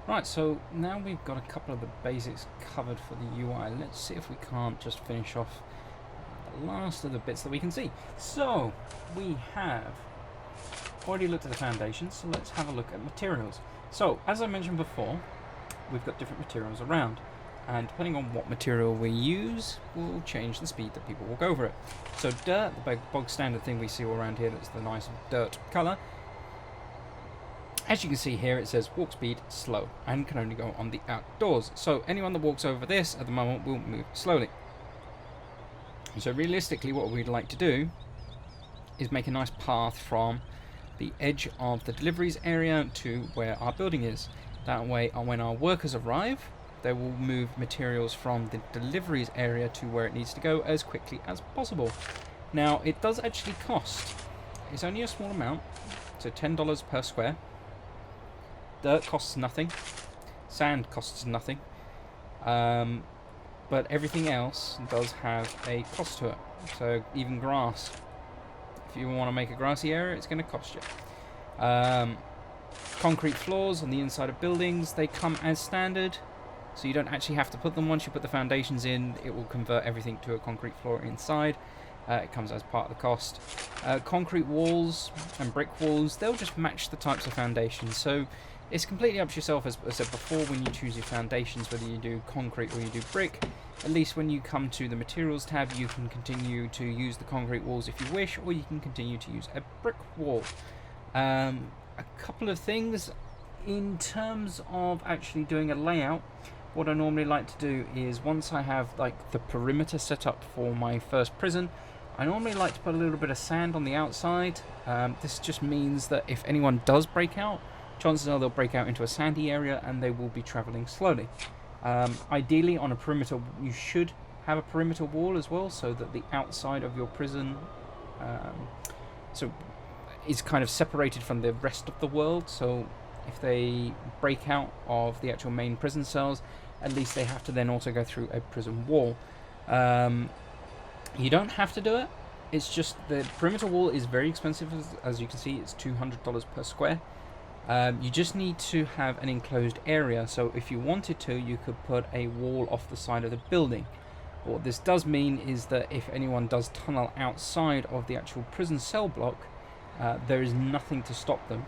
Right, so now we've got a couple of the basics covered for the UI. Let's see if we can't just finish off the last of the bits that we can see. So, we have already looked at the foundations, so let's have a look at materials. So, as I mentioned before, we've got different materials around, and depending on what material we use will change the speed that people walk over it. So dirt, the bog standard thing we see all around here, that's the nice dirt colour. As you can see here, it says walk speed slow and can only go on the outdoors. So anyone that walks over this at the moment will move slowly. So realistically, what we'd like to do is make a nice path from the edge of the deliveries area to where our building is. That way, when our workers arrive, they will move materials from the deliveries area to where it needs to go as quickly as possible. Now, it does actually cost. It's only a small amount, so $10 per square. Dirt costs nothing. Sand costs nothing. But everything else does have a cost to it. So even grass. If you want to make a grassy area, it's going to cost you. Concrete floors on the inside of buildings, they come as standard. So you don't actually have to put them. Once you put the foundations in, it will convert everything to a concrete floor inside. It comes as part of the cost. Concrete walls and brick walls, they'll just match the types of foundations. So it's completely up to yourself, as I said before, when you choose your foundations, whether you do concrete or you do brick. At least when you come to the materials tab, you can continue to use the concrete walls if you wish, or you can continue to use a brick wall. A couple of things in terms of actually doing a layout. What I normally like to do is, once I have like the perimeter set up for my first prison, I normally like to put a little bit of sand on the outside. This just means that if anyone does break out, chances are they'll break out into a sandy area and they will be travelling slowly. Ideally, on a perimeter, you should have a perimeter wall as well, so that the outside of your prison is kind of separated from the rest of the world. So if they break out of the actual main prison cells, at least they have to then also go through a prison wall. You don't have to do it. It's just the perimeter wall is very expensive, as you can see. It's $200 per square. You just need to have an enclosed area, so if you wanted to, you could put a wall off the side of the building. What this does mean is that if anyone does tunnel outside of the actual prison cell block, there is nothing to stop them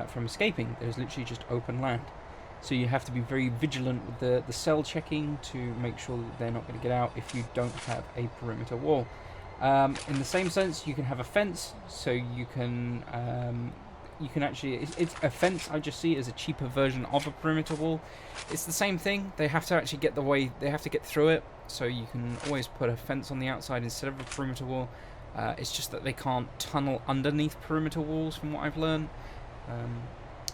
from escaping. There's literally just open land. So you have to be very vigilant with the cell checking to make sure that they're not going to get out if you don't have a perimeter wall. In the same sense, you can have a fence, so you can actually, it's a fence. I just see it as a cheaper version of a perimeter wall. It's the same thing. They have to actually they have to get through it, so you can always put a fence on the outside instead of a perimeter wall. It's just that they can't tunnel underneath perimeter walls, from what I've learned.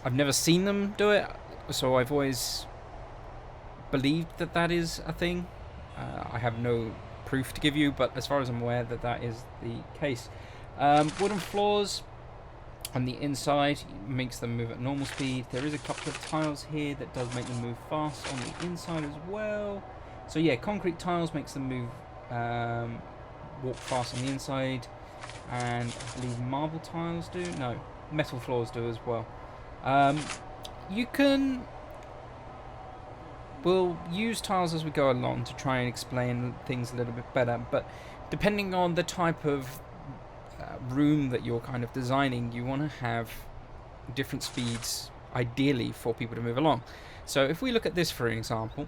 I've never seen them do it, so I've always believed that that is a thing. I have no proof to give you, but as far as I'm aware, that is the case. Wooden floors on the inside makes them move at normal speed. There is a couple of tiles here that does make them move fast on the inside as well. So yeah, concrete tiles makes them move, walk fast on the inside, and I believe marble tiles do. No, metal floors do as well. We'll use tiles as we go along to try and explain things a little bit better, but depending on the type of room that you're kind of designing, you want to have different speeds ideally for people to move along. So if we look at this for an example,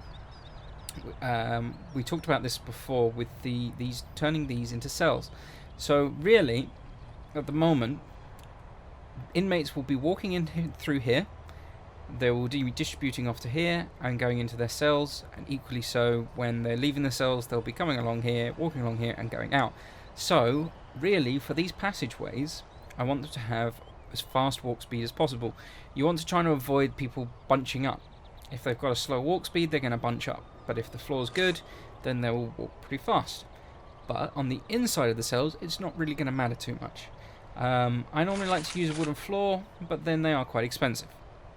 we talked about this before with these turning these into cells. So really, at the moment, inmates will be walking in through here. They will be distributing off to here and going into their cells, and equally so when they're leaving the cells, they'll be coming along here, walking along here, and going out. So really, for these passageways, I want them to have as fast walk speed as possible. You want to try to avoid people bunching up. If they've got a slow walk speed, they're going to bunch up, but if the floor's good, then they will walk pretty fast. But on the inside of the cells, it's not really going to matter too much. I normally like to use a wooden floor, but then they are quite expensive.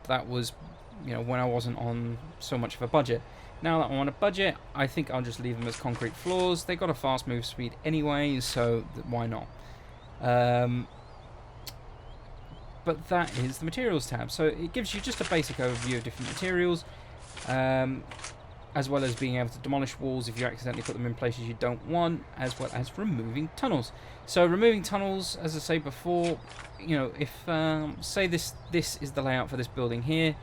That was, when I wasn't on so much of a budget. Now that I'm on a budget, I think I'll just leave them as concrete floors. They've got a fast move speed anyway, so why not? but that is the materials tab. So it gives you just a basic overview of different materials, as well as being able to demolish walls if you accidentally put them in places you don't want, as well as removing tunnels. So removing tunnels, as I say before, you know, if say this is the layout for this building here,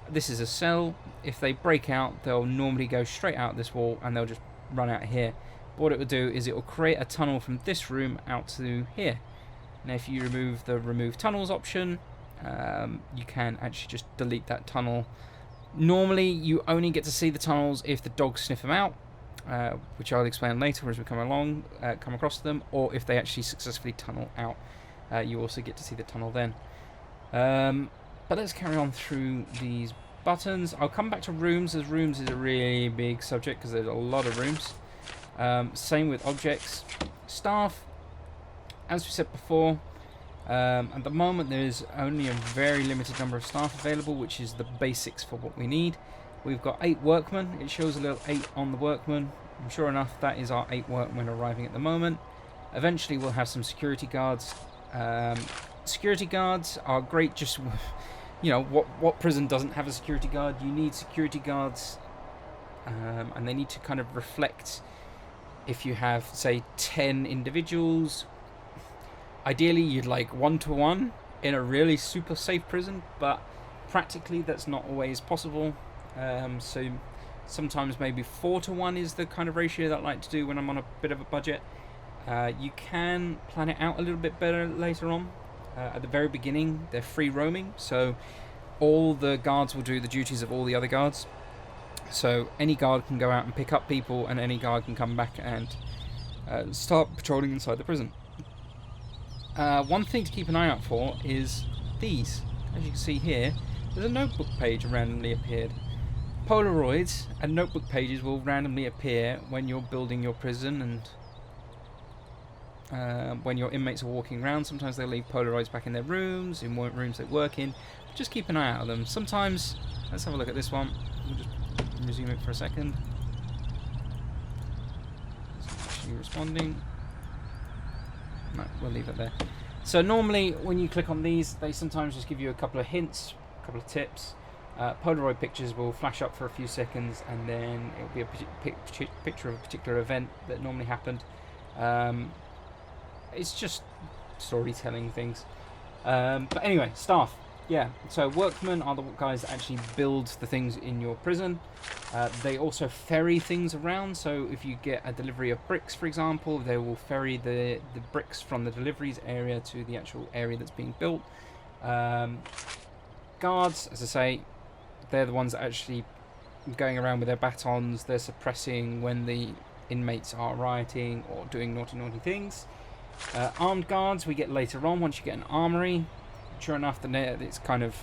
this is a cell. If they break out, they'll normally go straight out this wall and they'll just run out here. But what it will do is it will create a tunnel from this room out to here. Now if you remove the remove tunnels option, you can actually just delete that tunnel. Normally you only get to see the tunnels if the dogs sniff them out, which I'll explain later as we come across them, or if they actually successfully tunnel out. You also get to see the tunnel then. But let's carry on through these buttons. I'll come back to rooms, as rooms is a really big subject because there's a lot of rooms. Same with objects. Staff, as we said before, at the moment there's only a very limited number of staff available, which is the basics for what we need. We've got 8 workmen. It shows a little 8 on the workmen. And sure enough, that is our 8 workmen arriving at the moment. Eventually we'll have some security guards. Security guards are great, just you know, what prison doesn't have a security guard? You need security guards, and they need to kind of reflect. If you have, say, 10 individuals, ideally you'd like 1-to-1 in a really super safe prison, but practically that's not always possible. So sometimes maybe 4-to-1 is the kind of ratio that I like to do when I'm on a bit of a budget. You can plan it out a little bit better later on. At the very beginning, they're free roaming, so all the guards will do the duties of all the other guards. So any guard can go out and pick up people, and any guard can come back and start patrolling inside the prison. One thing to keep an eye out for is these. As you can see here, there's a notebook page randomly appeared. Polaroids and notebook pages will randomly appear when you're building your prison, and when your inmates are walking around. Sometimes they'll leave Polaroids back in their rooms, in rooms they work in. Just keep an eye out on them. Sometimes, let's have a look at this one. We'll just resume it for a second. It's actually responding. No, we'll leave it there. So normally when you click on these, they sometimes just give you a couple of hints, a couple of tips. Polaroid pictures will flash up for a few seconds, and then it'll be a picture of a particular event that normally happened. It's just storytelling things. But anyway, staff. Yeah, so workmen are the guys that actually build the things in your prison. They also ferry things around, so if you get a delivery of bricks, for example, they will ferry the bricks from the deliveries area to the actual area that's being built. Guards, as I say, they're the ones that actually going around with their batons. They're suppressing when the inmates are rioting or doing naughty things. Armed guards we get later on once you get an armory. Sure enough, it's kind of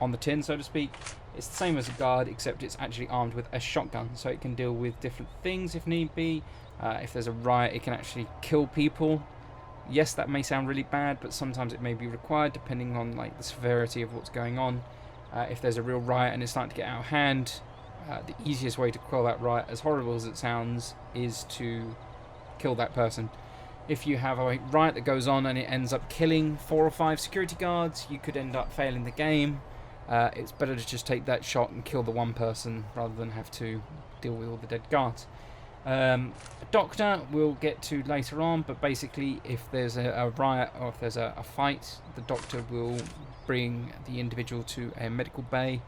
on the tin, so to speak. It's the same as a guard, except it's actually armed with a shotgun, so it can deal with different things if need be. If there's a riot, it can actually kill people. Yes, that may sound really bad, but sometimes it may be required depending on like the severity of what's going on. If there's a real riot and it's starting to get out of hand, the easiest way to quell that riot, as horrible as it sounds, is to kill that person. If you have a riot that goes on and it ends up killing 4 or 5 security guards, you could end up failing the game. It's better to just take that shot and kill the one person rather than have to deal with all the dead guards. A doctor we'll get to later on, but basically if there's a riot or if there's a fight, the doctor will bring the individual to a medical bay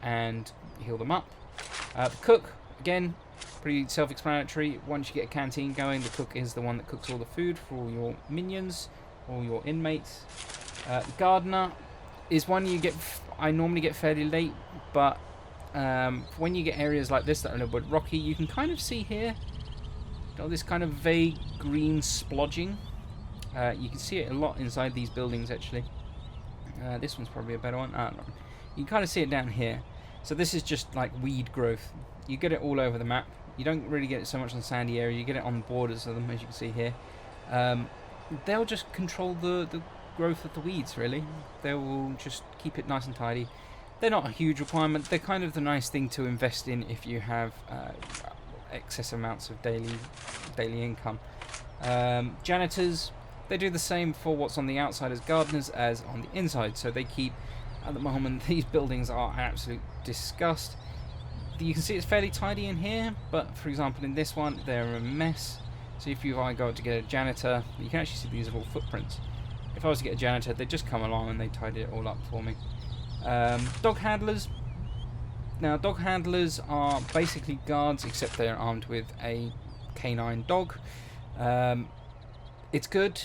and heal them up. The cook, again, pretty self-explanatory. Once you get a canteen going, the cook is the one that cooks all the food for all your minions, all your inmates. The gardener is one I normally get fairly late, but when you get areas like this that are a little bit rocky, you can kind of see here this kind of vague green splodging. You can see it a lot inside these buildings actually. This one's probably a better one. No. You can kind of see it down here. So this is just like weed growth. You get it all over the map. You don't really get it so much on sandy area. You get it on the borders of them, as you can see here. They'll just control the growth of the weeds, really. They will just keep it nice and tidy. They're not a huge requirement. They're kind of the nice thing to invest in if you have excess amounts of daily income. Janitors, They do the same for what's on the outside as gardeners as on the inside. So they keep, at the moment, these buildings are an absolute disgust. You can see it's fairly tidy in here, but for example in this one, they're a mess. So if I go to get a janitor, you can actually see these are all footprints. If I was to get a janitor, they'd just come along and they tidy it all up for me. Dog handlers. Now, dog handlers are basically guards, except they're armed with a canine dog. It's good.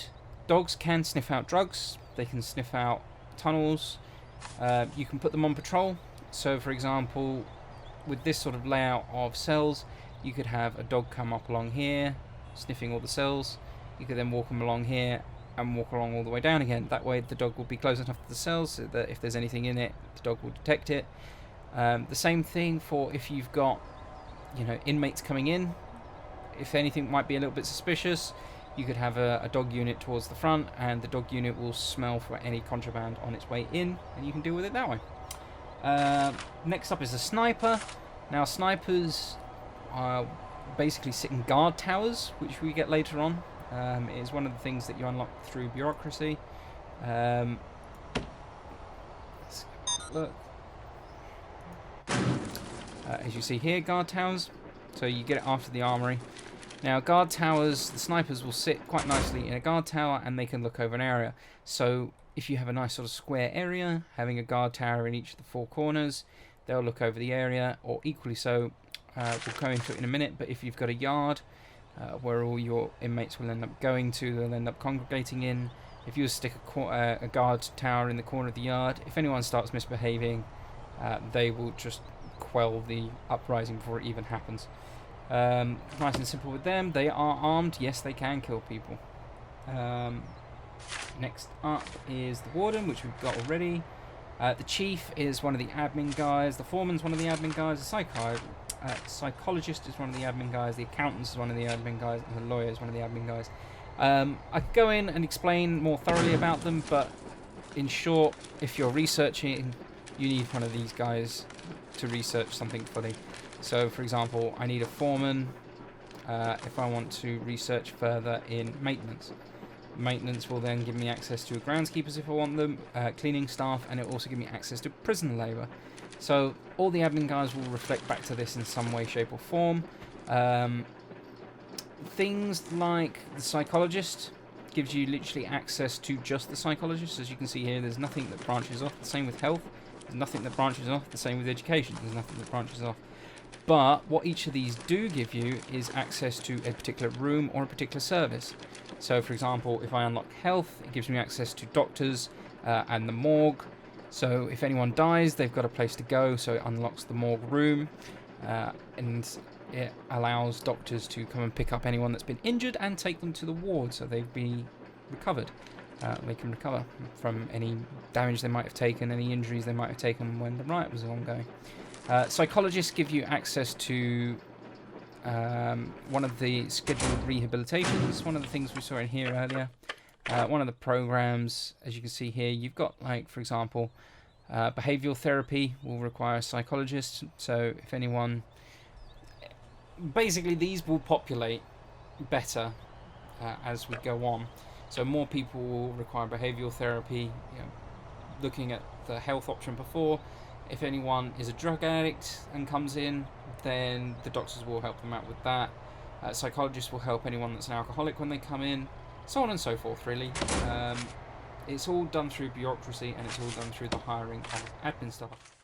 Dogs can sniff out drugs. They can sniff out tunnels. You can put them on patrol. So, for example, with this sort of layout of cells, you could have a dog come up along here, sniffing all the cells. You could then walk them along here and walk along all the way down again. That way the dog will be close enough to the cells so that if there's anything in it, the dog will detect it. The same thing for if you've got, inmates coming in. If anything might be a little bit suspicious, you could have a dog unit towards the front, and the dog unit will smell for any contraband on its way in, and you can deal with it that way. Next up is a sniper. Now, snipers basically sit in guard towers, which we get later on. It is one of the things that you unlock through bureaucracy. Let's look. As you see here, guard towers. So you get it after the armory. Now, guard towers, the snipers will sit quite nicely in a guard tower, and they can look over an area. So if you have a nice sort of square area, having a guard tower in each of the four corners, they'll look over the area, or equally so, we'll go into it in a minute, but if you've got a yard where all your inmates will end up going to, they'll end up congregating in. If you stick a guard tower in the corner of the yard, if anyone starts misbehaving, they will just quell the uprising before it even happens. Nice and simple with them. They are armed. Yes, they can kill people. Next up is the warden, which we've got already. The chief is one of the admin guys. The foreman's one of the admin guys. The psychologist is one of the admin guys. The accountant is one of the admin guys, and the lawyer is one of the admin guys. I could go in and explain more thoroughly about them, but in short, if you're researching, you need one of these guys to research something fully. So, for example, I need a foreman if I want to research further in maintenance. Maintenance will then give me access to groundskeepers if I want them, cleaning staff, and it will also give me access to prison labour. So all the admin guys will reflect back to this in some way, shape or form. Things like the psychologist gives you literally access to just the psychologist. As you can see here, there's nothing that branches off. The same with health. There's nothing that branches off. The same with education. There's nothing that branches off. But what each of these do give you is access to a particular room or a particular service. So, for example, if I unlock health, it gives me access to doctors and the morgue. So if anyone dies, they've got a place to go, so it unlocks the morgue room. And it allows doctors to come and pick up anyone that's been injured and take them to the ward so they've been recovered. They can recover from any damage they might have taken, any injuries they might have taken when the riot was ongoing. Psychologists give you access to one of the scheduled rehabilitations, one of the things we saw in here earlier. One of the programs, as you can see here, you've got, like, for example, behavioral therapy will require a psychologist. So if anyone... Basically, these will populate better as we go on. So more people will require behavioral therapy, looking at the health option before. If anyone is a drug addict and comes in, then the doctors will help them out with that. Psychologists will help anyone that's an alcoholic when they come in, so on and so forth, really. It's all done through bureaucracy, and it's all done through the hiring of admin staff.